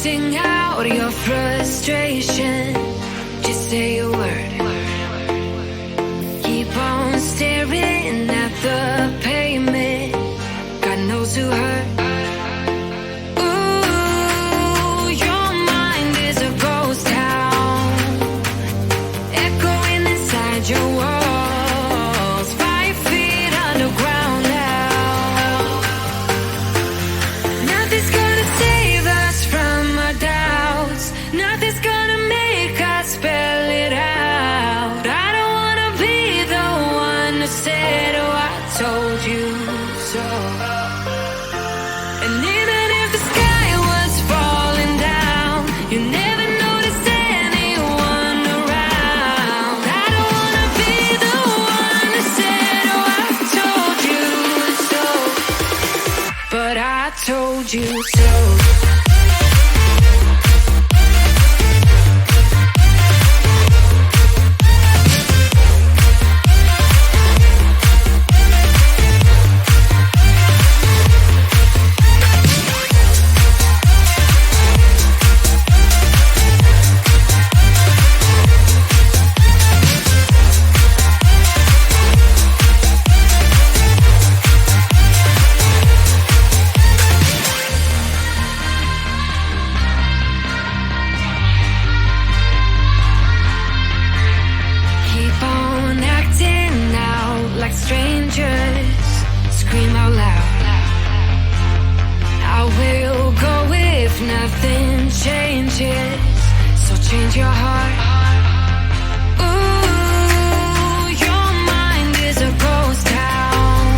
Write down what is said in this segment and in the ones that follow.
Sing out your frustration. Just say a word. Keep on staring at the pavement. God knows who hurt. Ooh, your mind is a ghost town, echoing inside your walls. 5 feet underground now. Nothing's gonna save us from our doubts. Nothing's gonna make us spell it out. I don't wanna be the one who said, oh, I told you so. And even if the sky was falling down, you never noticed anyone around. I don't wanna be the one who said, oh, I told you so. But I told you so. Keep on acting out like strangers. Scream out loud. I will go if nothing changes. So change your heart. Ooh, your mind is a ghost town,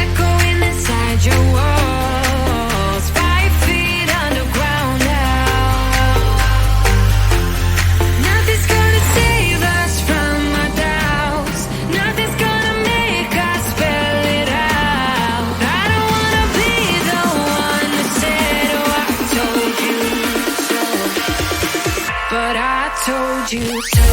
echoing inside your walls. 5 feet underground now. Nothing's gonna save us from our doubts. Nothing's gonna make us spell it out. I don't wanna be the one who said, oh, I told you so. But I told you so.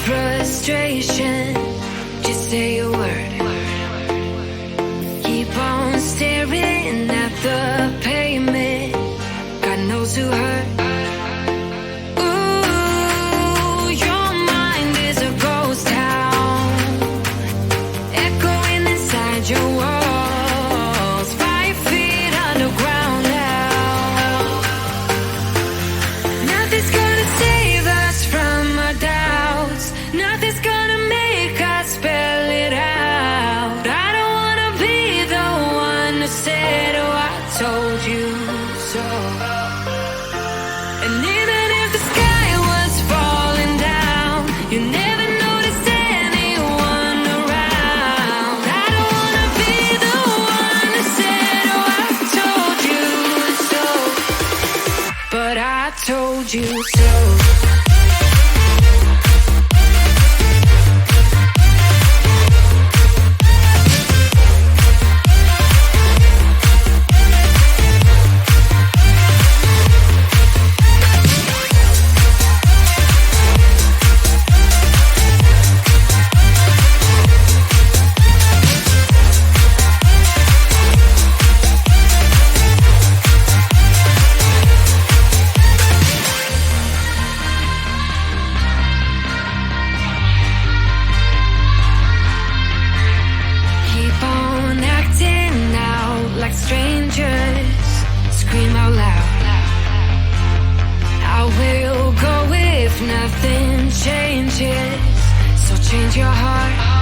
frustration. Just say a word. Keep on staring at the pavement. God knows who hurt. Ooh, your mind is a ghost town, echoing inside your walls. 5 feet underground now. Nothing's gonna save us from our doubts. Nothing's gonna make us spell it out. I don't wanna be the one who said, oh, I told you so. And even if the sky was falling down, you never noticed anyone around. I don't wanna be the one who said, oh, I told you so. But I told you so. like strangers. Scream out loud. I will go if nothing changes. So change your heart.